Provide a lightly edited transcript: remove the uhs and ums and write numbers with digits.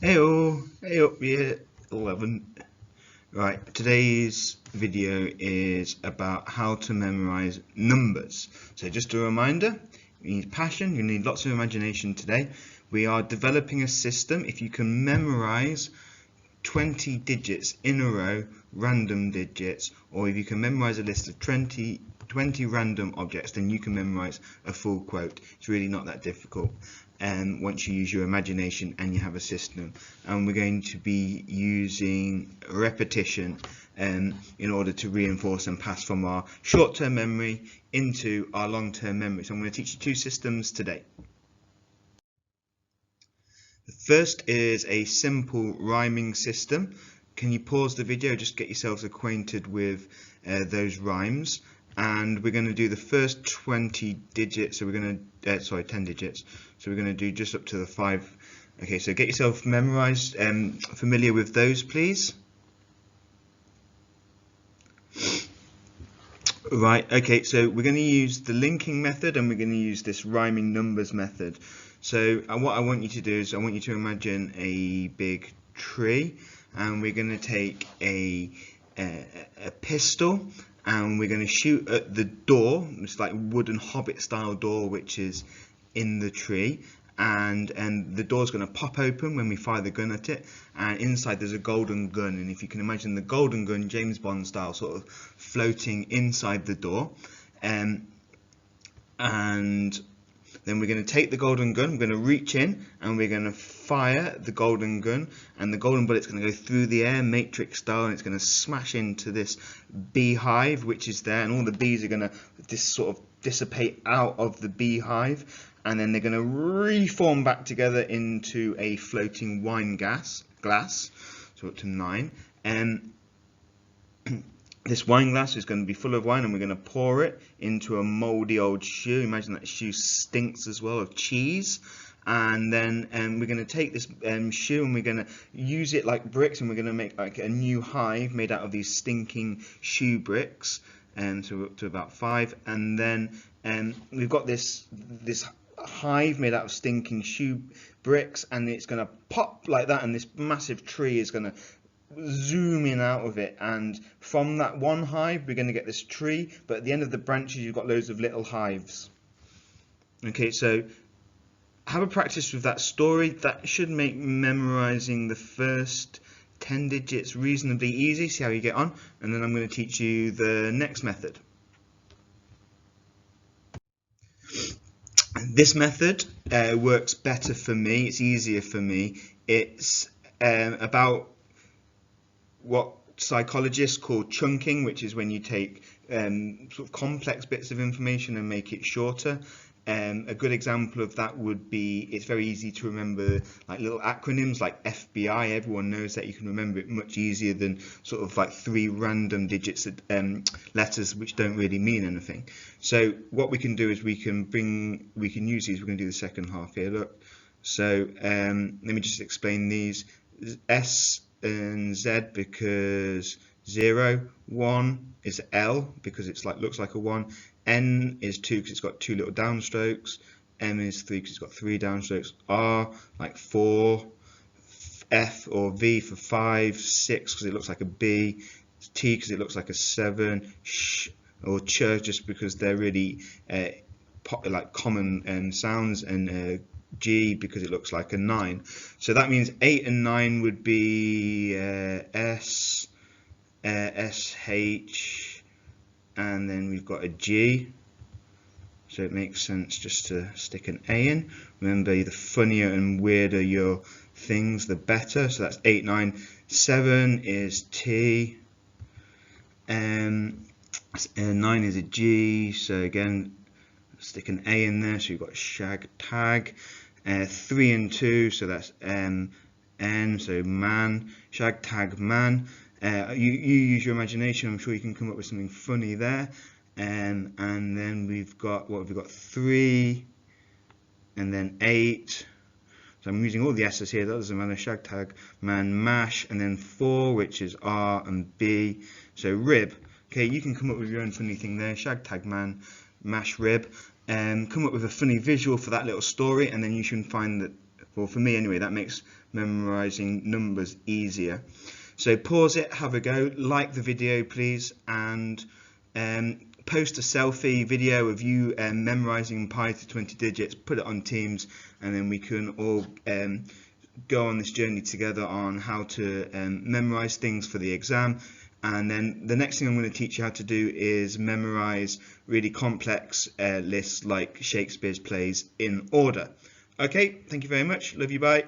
Hey up, year 11. Right, today's video is about how to memorize numbers. So just a reminder, you need passion, you need lots of imagination today. We are developing a system. If you can memorize 20 digits in a row, random digits, or if you can memorize a list of 20 random objects, then you can memorize a full quote. It's really not that difficult. And once you use your imagination and you have a system, and we're going to be using repetition in order to reinforce and pass from our short-term memory into our long-term memory. So I'm going to teach you two systems today. The first is a simple rhyming system. Can you pause the video, just get yourselves acquainted with those rhymes, and we're going to do the first 20 digits. So we're going to 10 digits. So we're going to do just up to the 5. Okay, so get yourself memorized, familiar with those, please. Right, okay, so we're going to use the linking method and we're going to use this rhyming numbers method. So what I want you to do is I want you to imagine a big tree, and we're going to take a pistol and we're going to shoot at the door. It's like wooden hobbit style door which is in the tree, and the door's going to pop open when we fire the gun at it, and inside there's a golden gun, and if you can imagine the golden gun, James Bond style, sort of floating inside the door, and then we're going to take the golden gun, we're going to reach in and we're going to fire the golden gun, and the golden bullet's going to go through the air matrix style, and it's going to smash into this beehive which is there, and all the bees are going to sort of dissipate out of the beehive, and then they're going to reform back together into a floating wine glass, so up to 9, and this wine glass is going to be full of wine, and we're going to pour it into a mouldy old shoe. Imagine that shoe stinks as well of cheese. And then we're going to take this shoe and we're going to use it like bricks, and we're going to make like a new hive made out of these stinking shoe bricks. So we're up to about 5, and then we've got this hive made out of stinking shoe bricks, and it's going to pop like that, and this massive tree is going to zoom in out of it, and from that one hive we're going to get this tree, but at the end of the branches you've got loads of little hives. Okay, so have a practice with that story. That should make memorizing the first 10 digits reasonably easy. See how you get on, and then I'm going to teach you the next method. This method works better for me, it's easier for me. It's about what psychologists call chunking, which is when you take sort of complex bits of information and make it shorter. A good example of that would be, it's very easy to remember like little acronyms like FBI. Everyone knows that. You can remember it much easier than sort of like 3 random digits, letters which don't really mean anything. So what we can do is we can use these. We're going to do the second half here. Look, so let me just explain these. S and Z because 0, 1 is L because it's like looks like a 1, N is 2 because it's got 2 little downstrokes, M is 3 because it's got 3 downstrokes, R like 4, F or V for 5, 6 because it looks like a B, T because it looks like a 7, Sh or Ch just because they're really like common sounds, and G because it looks like a 9. So that means 8 and 9 would be S, SH, and then we've got a G. So it makes sense just to stick an A in. Remember, the funnier and weirder your things, the better. So that's 8, 9. 7 is T. 9 is a G. So again, stick an A in there. So you've got shag tag. 3 and 2, so that's N, so man, shag tag man. You use your imagination. I'm sure you can come up with something funny there. And then we've got, what have we got? 3 and then 8. So I'm using all the S's here. That doesn't matter. Shag tag man, mash, and then 4, which is R and B. So rib. Okay, you can come up with your own funny thing there. Shag tag man, mash rib. Come up with a funny visual for that little story, and then you should find that Well, for me anyway, that makes memorising numbers easier. So pause it, have a go, like the video please, and post a selfie video of you memorising pi to 20 digits, put it on Teams, and then we can all go on this journey together on how to memorise things for the exam. And then the next thing I'm going to teach you how to do is memorise really complex lists like Shakespeare's plays in order. Okay, thank you very much. Love you, bye.